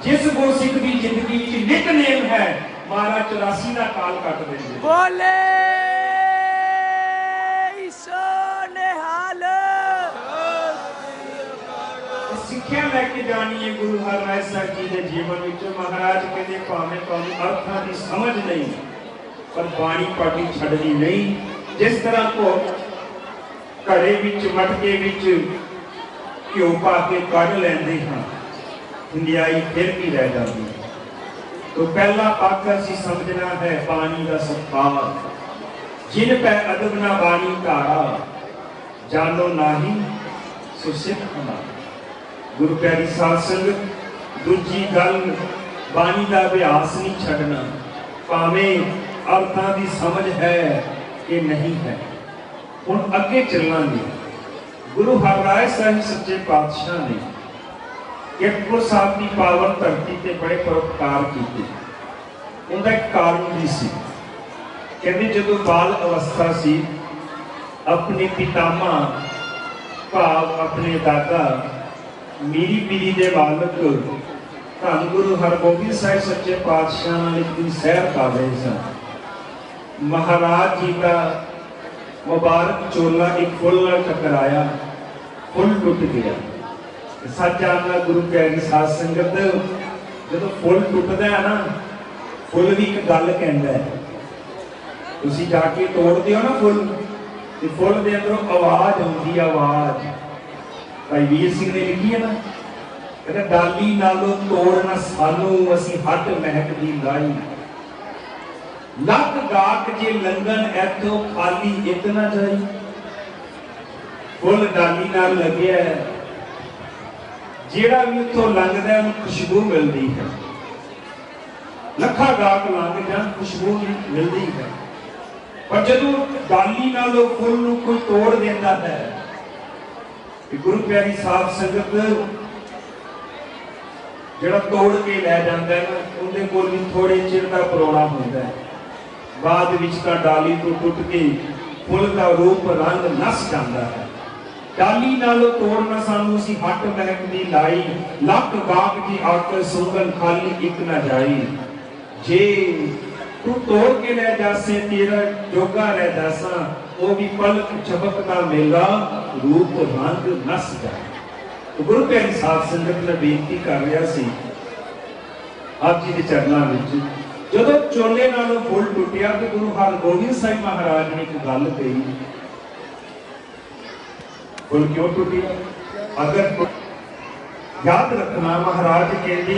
जिस गुरसिख की जिंदगी विच नितनेम है, महाराज 84 का काल कट देंगे।
बोले
सिक्ख्या लैके जानी है गुरु हरराय साहब जी के जीवन विच। महाराज कहते भावें तुहानूं अर्थां की समझ नहीं पर बाणी पाटी छड्डनी नहीं। जिस तरह को घड़े विच मटके विच घिओ पा के कढ़ लैंदे हां, हंडियाई फिर भी रह जाती है। तो पहला पक्ष असीं समझना है बाणी का सत्कार। जिन पै अदब ना बाणी धारा, जानो नाही सो सिख हमारा। गुरु प्यारी साध संगत, दूजी गल बाणी का अभ्यास नहीं छड्डना, भावें अर्थां की समझ है कि नहीं है। हुण अगे चलांगे। गुरु हरराय साहिब सच्चे पातशाह ने किरतपुर साहब की पावन धरती ते बड़े परोपकार किए। उनका एक कारण भी सी। कहते जदों बाल अवस्था सी, अपने पितामा भाव अपने दादा मीरी पीरी दे बालक धन गुरु हरगोबिंद साहिब सच्चे पातशाह एक दिन सैर कर रहे सन। महाराज जी का मुबारक चोला एक फुल नाल टकराया, फुल टुट गया। सच जानना गुरु प्यारी साध संगत, जो फुल टुटता है ना, फुल भी एक गल कहता है। तुसी जाके तोड़ते हो ना फुल, तो फुल के अंदरों आवाज आती है। आवाज भाई वीर सिंह ने लिखी है ना, कहते डाली नालों तोड़ना सानू, असी हट महक दी लाई, लक गाक जे लंघन इथों खाली एक ना जाई। फुल डाली नाल लगे है, जेड़ा भी इथों लंघदा है उन्हें खुशबू मिलती है। लखा गाक लंघ जान खुशबू मिलती है, पर जदों डाली नालों फुल नूं कोई तोड़ देता है, गुरु प्यारी साध संगत जिहड़ा तोड़ के लै जाता है ना, उहदे कोल भी थोड़े चिर का परोना होता है। बाद विच तां डाली तो टुट के फुल का रूप रंग नस जाता है। डाली नालों तोड़ना सानू सी हट महक दी लाई, लक गाक जी आकर सुंगन खाली एक ना जाई। जे तू तोड़ के ले जासे तेरा जोगा रह जासा, वो भी पलक झपकता मेला रूप रंग नस जाए। तो गुरु प्यारी साध संगत ने बेनती कर रहा सी आप जी के चरणों में, जो चोले नालों फुल टुटिया तो गुरु हरगोबिंद साहिब महाराज ने एक गल कही, फुल क्यों टुटिया? अगर याद रखना महाराज कहते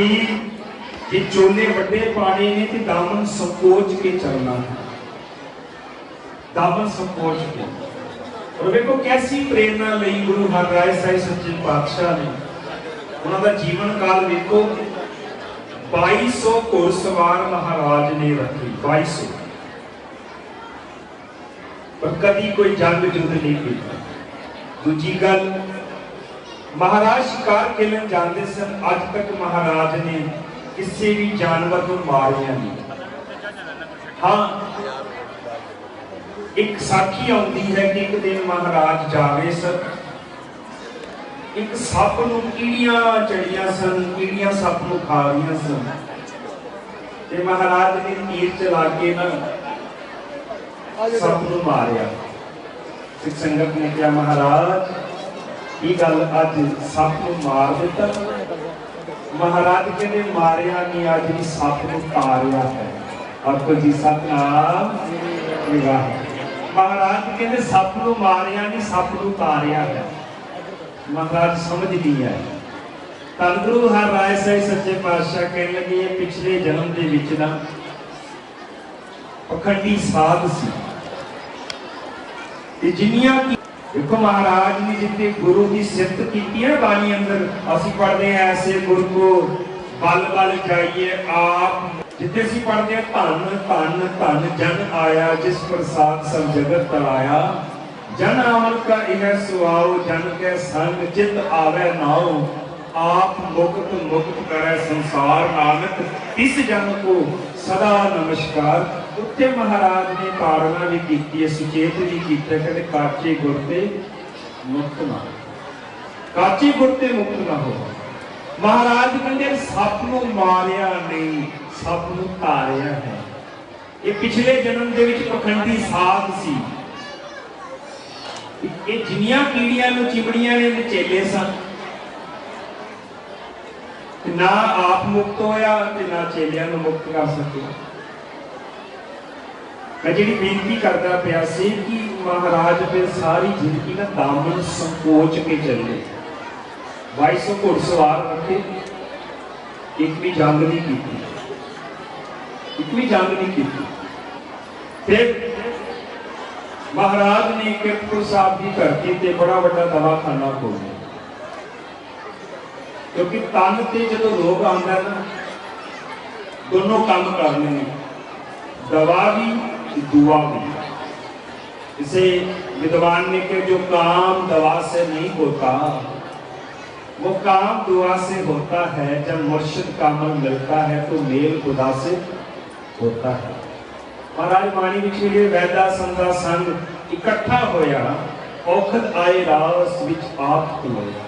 कि चोले वड्डे पाने ने तो दामन संकोच के चलना है, दामन संकोच के। और देखो कैसी प्रेरणा ली गुरु हरराय साहिब सच्चे पातशाह ने, उन्होंने जीवन काल देखो 2200 घुड़सवार महाराज ने रखे, 2200, पर कभी कोई जंग युद्ध नहीं किया। दूजी गल, महाराज शिकार खेलन जाते सन, अज तक महाराज ने किसी भी जानवर को मारिया नहीं। हाँ, एक साखी आती है कि एक दिन महाराज जा रहे सन, एक सप नूं कीड़ियां चढ़िया सन, कीड़ियां सप नूं खा रही सन, ते महाराज ने तीर चला के ना सप नूं मारिया। सिख संगत ने कहा महाराज ये गल अज सप नूं मार दिता। महाराज कहते मारिया नहीं, अज भी सप नूं तारिया है। आपको जी सतनाम विवाह। महाराज कहते सप नूं मारिया नहीं, सप नूं तारिया है। महाराज समझ नहीं आए। धन गुरु हरराय साहिब सच्चे पातशाह कहने लगे पिछले जन्म के विच ना पखंडी साध सी, जिन्नियां देखो महाराज ने जितने गुरु की सिफत की है बाणी अंदर, असी पढ़ते हैं ऐसे गुरु को बल बल जाइए आप, जितने असी पढ़ते हैं धन धन धन जन आया जिस प्रसाद सब जगत तराया, जन आवन का यह सुआओ जन के संग चित आवे नाओ, आप मुक्त मुक्त करे संसार नानक इस जन को सदा नमस्कार। उत्ते महाराज ने ताड़ना भी की, सुचेत भी किया, कहते काचे गुरते मुक्त ना, काचे गुरते मुक्त ना हो। महाराज कहते सप नूं मारिया नहीं, सप नूं तारिया है। ये पिछले जन्म दे विच पखंडी साध सी, ये जिन्नियां कीड़ियां नूं चिमड़ियां ने चेले सन, ना आप मुक्त होया ते ना चेलियां नूं मुक्त कर सके। मैं जी बेनती करता पाया सी कि महाराज फिर सारी जिंदगी ना दामन संकोच के चले, 2200 घुड़सवार रखे, एक भी जंग नहीं की, एक भी जंग नहीं की। फिर महाराज ने कीरतपुर साहब की धरती ते बड़ा बड़ा दवाखाना खोलिया, क्योंकि तन से जो रोग आता है ना दोनों काम करने में, दवा भी दुआ भी। इसे विद्वान ने कहा जो काम दवा से नहीं होता वो काम दुआ से होता है, जब मुर्शिद कामल मिलता है तो मेल खुदा से होता है। महाराज बाणी विच मिले वैदा संगा संग इकट्ठा होया, औखद आए रास विच आप होया।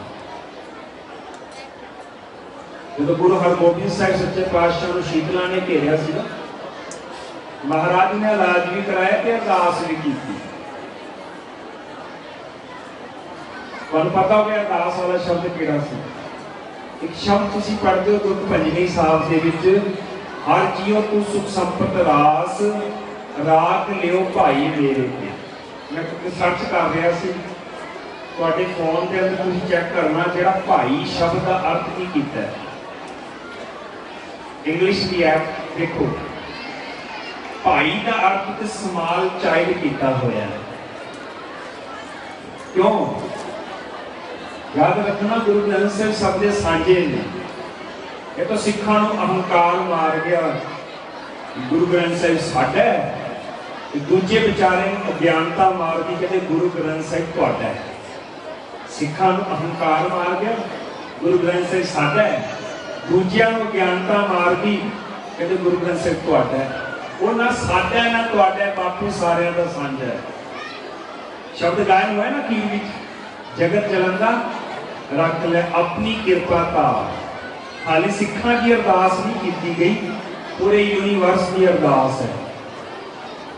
जो गुरु हरगोबिंद साहिब सच्चे पातशाह को शीतला ने घेरिया सी ना, महाराज ने इलाज भी कराया ते अरदास भी की। तुहानू पता हो गया अरदास वाला शब्द किहड़ा सी? एक शब्द तुसीं पढ़दे हो दुख भंजनी साहब दे विच, हर जीओ तू सुख संपत रास राख लियो भाई मेरे ते। मैं सर्च कर रहा सी तुहाडे फोन के अंदर, तुसीं चैक करना जिहड़ा भाई शब्द का अर्थ की कीता है। इंग्लिश की ऐप देखो, भाई का अर्थ तो स्मॉल चाइल्ड किया होया है। क्यों? याद रखना गुरु ग्रंथ साहिब सब सांझे ने। ये तो सिखां नूं अहंकार मार गया, गुरु ग्रंथ साहिब साडा है, दूजे बेचारे अज्ञानता मार दी कहते गुरु ग्रंथ साहिब तुहाडा है। सिखां नूं अहंकार मार गया, गुरु ग्रंथ साहिब साडा है, दूजियां नूं अज्ञानता मार दी कहते गुरु ग्रंथ साहिब तुहाडा है। वो ना साडा ना तुहाडा, बापू सारियां दा सांझा है। शब्द गायन हुआ है ना कीर विच, जगत जलंदा रख ले अपनी कृपा का। खाली सिखां की अरदास नहीं की गई, पूरे यूनिवर्स की अरदास है।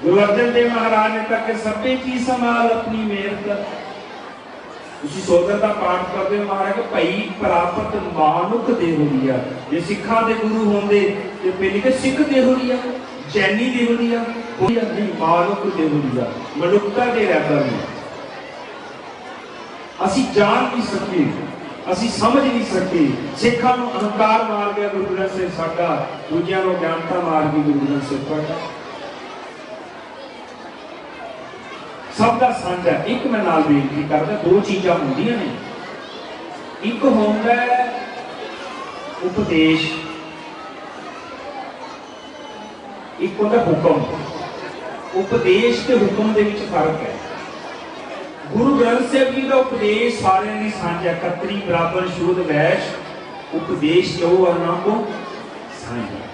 गुरु अर्जन देव महाराज ने तक सबे की संभाल अपनी मेहर कर। तुसी सोदर का पाठ करते हो महाराज भाई प्राप्त मानुक देहुरिया। जे सिखा दे गुरु होंदे ते पहले के सिख देहुरिया, जैनी देहुरिया, नहीं मानुक देहुरिया, मनुखता दे रहता नहीं। असी जान नहीं सके, असी समझ नहीं सके। सिखा नूं अहंकार मार गया गुरु ग्रंथ साहिब साडा, दूजियां नूं ज्ञानता मार गई गुरु ग्रंथ साहिब साडा। सब का सांझा एक मैं नाल बेनती करदा, दो चीज़ां होंदियां ने, एक होंदा है उपदेश, एक होंदा हुक्म। उपदेश ते हुक्म दे विच फर्क है। गुरु ग्रंथ साहिब जी का उपदेश सारे दी सांझा, खत्री ब्राह्मण शूद्र वैश्य उपदेश जो वर्णा को सांझा,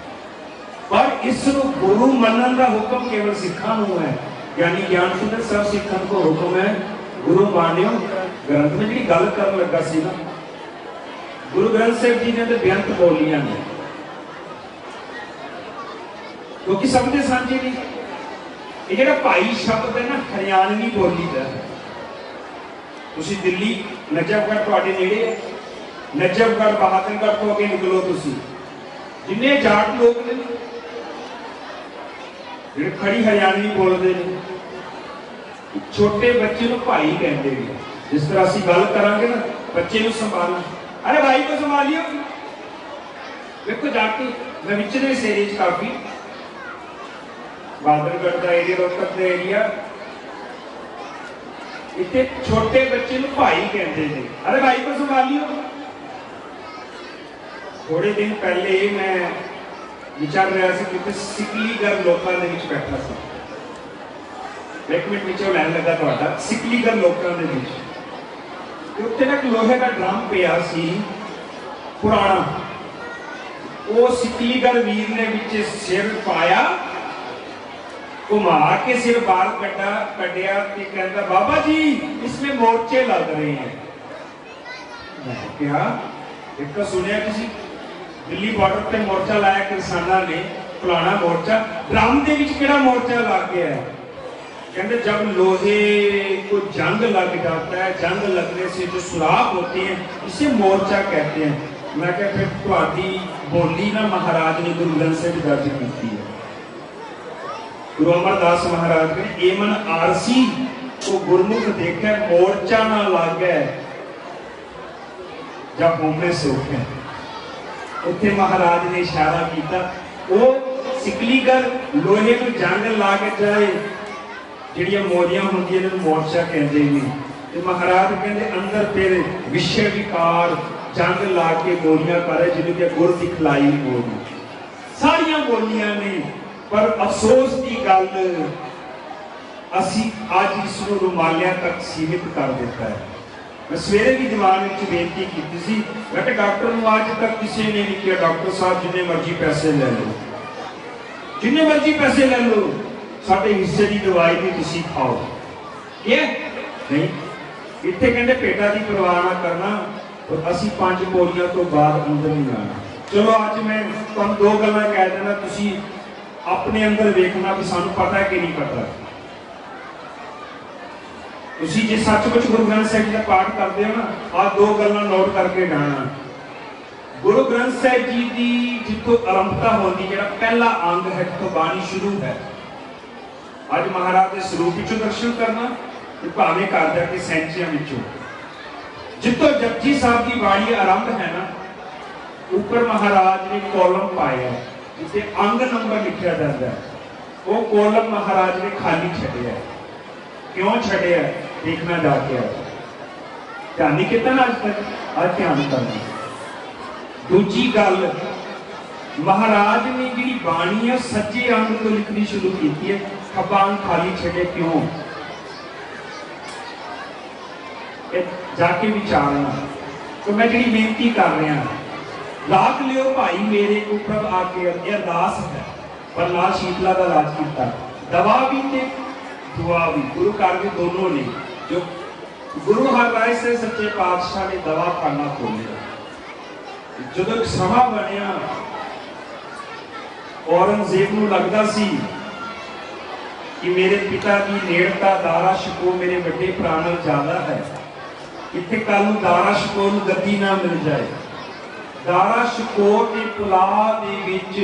पर इस गुरु मनन का हुक्म केवल सिखां नूं है। यानी ज्ञान सुंदर सब सिखन को हुक्म है गुरु मानियो ग्रंथ में जी गल कर लगा सी ना, गुरु ग्रंथ साहिब जी ने तो बेअंत बोलियां ने, क्योंकि सब दे सांझे नहीं। ये जेड़ा भाई शब्द है ना हरियाणवी बोली का, तुसी दिल्ली नजफगढ़ तुहाडे नेड़े है, नजफगढ़ बहादुरगढ़ तो अगे निकलो, तुसी जिन्ने जाट लोग ने ਜਿਹੜੇ खड़ी हरियाणवी बोलते हैं, छोटे बच्चे को भाई कहते हैं। जिस तरह असं गल करांगे ना बच्चे को संभालना, अरे भाई को संभालियो। देखो जाके मैं विचले इस एरिया काफी बहादुरगढ़ का एरिया, रोहतक का एरिया, इतने छोटे बच्चे को भाई कहते हैं, अरे भाई को संभालियो। थोड़े दिन पहले मैं विचार रहा था कि सिकलीगढ़ लोगों के बीच बैठा था, एक मिनट पीछे लैन लगा तो सिकलीगढ़ लोगों के बीच उत्ते ना लोहे का ड्रम पिया सी पुराना, वो सिकलीगढ़ वीर ने विच सिर पाया, घुमा के सिर बाहर कढ़िया ते कहता बाबा जी इसमें मोर्चे लग रहे हैं। मैं क्या एक तो सुनिया किसी दिल्ली बॉर्डर पे मोर्चा लाया किसाना ने, फलाना मोर्चा, ड्रम दे विच केड़ा मोर्चा लग गया है। कहते जब लोहे को जंग लग जाता है, जंग लगने से जो सुराख होते हैं इसे मोर्चा कहते हैं। मैं क्या फिर तुहाडी बोली ना महाराज ने गुरु ग्रंथ साहिब दर्ज की है। गुरु अमरदास महाराज ने एमन आरसी को गुरमुख देखा मोर्चा ना लग गया जब होमने से उठे, उत्थे महाराज ने इशारा किया, वो सिकलीगढ़ लोहे को जंग ला के जाए जिहड़ियां मोरियां होंदियां ने मोर्चा कहते हैं, तो महाराज कहते अंदर फिर विषय विकार जंग ला के मोरियां करे जिन्हें गुर दिखलाई बोली। सारियां बोलियां ने, पर अफसोस की गल असी आज इसनूं रुमालियां तक सीमित कर दिता है। मैं सवेरे भी दीवान में बेनती की थी, मैं डॉक्टर को आज तक किसी ने नहीं किया डॉक्टर साहब जिन्ने मर्जी पैसे ले लो, जिन्ने मर्जी पैसे ले लो, साडे हिस्से की दवाई भी तुसी खाओ, ये नहीं। इत्थे कहते पेटा की परवाह ना करना, और असी 5 बोलियां तो बाद अंदर नहीं आना। चलो आज मैं तुहानूं 2 गल्लां कह देना, तुसी अपने अंदर देखना भी सानूं पता है कि नहीं पता। तुसी जे सचमुच गुरु ग्रंथ साहिब का पाठ करते हो ना, आ 2 गल्लां नोट करके जाना। गुरु ग्रंथ साहिब जी की जितों आरंभता होती, जो पहला अंग है जितों बाणी शुरू है, अज महाराज के स्वरूप विचों दर्शन करना, भावें घर जाके सैंचियां विचों जितों जपजी साहब की बाणी आरंभ है ना, ऊपर महाराज ने कॉलम पाया जिसे अंग नंबर लिखा जाता है, वो कॉलम महाराज ने खाली छड्डिया। क्यों छड्डिया देखना जाके, ध्यान नहीं किया ना अज तक, आज ध्यान करना। दूजी गल, महाराज ने जी बाणी है सज्जे अंग तो लिखनी शुरू की है, खब्बा अंग खाली छड्डे क्यों, जाके विचारना। तो मैं जी बेनती कर रहा, लाख लियो भाई मेरे को प्रभ आके, अरदास है पर लाल शीतला का राज किया, दवा भी ते दुआ भी, गुरु घर के दोनों ने। जो गुरु हरराय से सच्चे पातशाह ने दवा खाना खोलिया, जो समा बनया औरंगजेब नूं लगदा सी कि मेरे पिता की नेड़ता दारा शिकोह मेरे वड्डे भरा नाल ज़्यादा है, इत्थे कल नूं दारा शिकोह नूं गद्दी ना मिल जाए। दारा शिकोह के पुलाव दे विच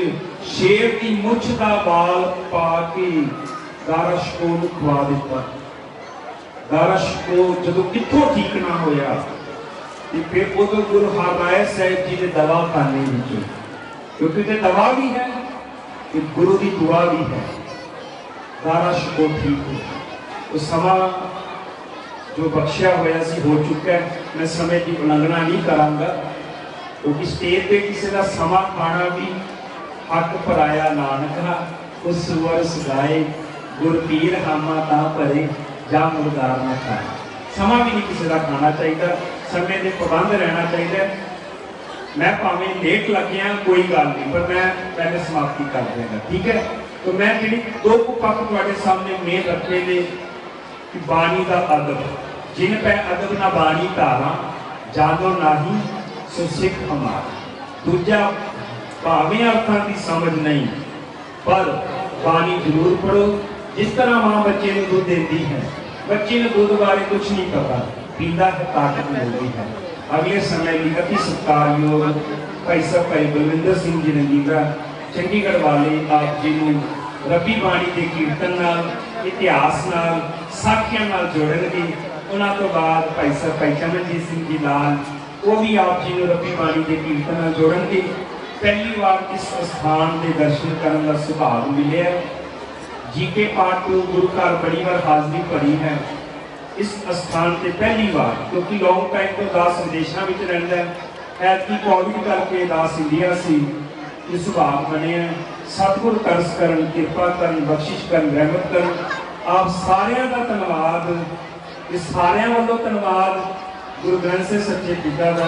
शेर की मुछ का बाल पा के दारा शिकोह नूं खवा दिता। दारा शिकोह जदों कित्थों ठीक ना होया ते फिर उदों गुरु हरराय साहिब जी ने दवा खाने विच, क्योंकि ते दवा भी है कि गुरु की दुआ भी है, दारा शिकोह ठीक हो। तो समा जो बख्शिया होया सी हो चुका है, मैं समय की उल्लंघना नहीं करांगा, क्योंकि स्टेज पे किसी का समा खाना भी हक भराया नानका, उस सुवर सगाए गुरपीर हामा ता भरे जा मुर्दार ना खाए। समा भी नहीं किसी का खाना चाहिए, समय के पाबंद रहना चाहिए। मैं भावें लेट लग गया कोई गल नहीं, पर मैं पहले समाप्ति कर देगा, ठीक है। तो मैं जी दो पक्ष तुहाडे सामने मेन रखे ने कि बाणी का अदब, जिन पै अदब ना बाणी धारा जानो नाही सो सिख हमारा। दूजा भावें अर्थां की समझ नहीं, पर बाणी जरूर पढ़ो। जिस तरह मां बच्चे को दूध देती है, बच्चे ने दूध बारे कुछ नहीं पता, पीता है ताकत मिल रही है। अगले समय की अति सत्कारयोग भाई साहब भाई बलविंदर सिंह जी रंगीला चंडीगढ़ वाले आप जी को रबी बाणी के कीर्तन नाल, इतिहास नाल, साखियां नाल जोड़नगे। उन्हां तो बाद भाई साहब भाई चरणजीत सिंह जी लाल वो भी आप जी को रबी बाणी के कीर्तन नाल जोड़नगे। पहली बार इस स्थान के दर्शन करने का सुभाग मिले। जी के पाठ को गुरु घर बड़ी बार हाजरी भरी है इस स्थान से पहली बार, क्योंकि लॉन्ग टाइम तो दास विदेशों में रहता है। ऐतकी कोविड करके दास इंडिया से ये सुभाग बने हैं। सतगुर तरस करन, कृपा करन, बख्शिश करन, रहमत करन। आप सारिਆਂ ਦਾ ਧੰਨਵਾਦ, ये सारिਆਂ ਵੱਲੋਂ ਧੰਨਵਾਦ गुरु ग्रंथ से सच्चे पिता का।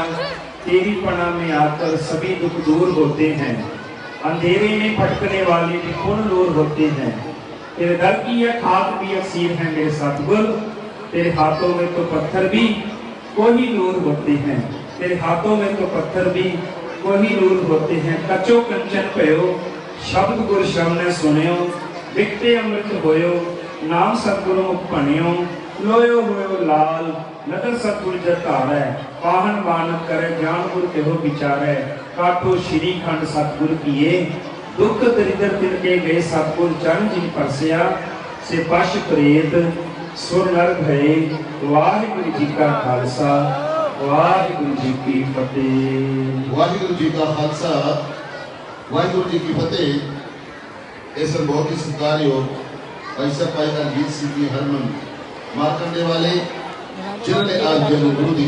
तेरी पना में आकर सभी दुख दूर होते हैं, अंधेरे में भटकने वाले भी खून दूर होते हैं। तेरे दर की यह खाक भी अक्सीर है मेरे सतगुर, तेरे हाथों में तो पत्थर भी कोई नूर होते हैं। तेरे हाथों में तो पत्थर भी कोई नूर होते हैं। कचो कंचन भयो शब्द गुर श्रवण सुनियो, विकते अमृत होयो नाम सतगुरु मुख भणियो। लोयो होयो लाल नदर सतगुर जतारै, पाहन मानक करे ज्ञान गुर केहो विचारै। काठो श्री खंड सतगुर किए, दुख दरिद्र तिनके गए सतगुर चरण जिन परसिया। से पश प्रेत सुर नर भये, वाहिगुरु जी का खालसा वाहिगुरु जी की फतेह।
वाहिगुरु जी का खालसा वाहिगुरु जी की फतेह। इस बहुत ही सत्कारयोग भाई साहब भाई रणजीत सिंह जी हरमन मारकंडे वाले जिन्होंने आज गुरु दी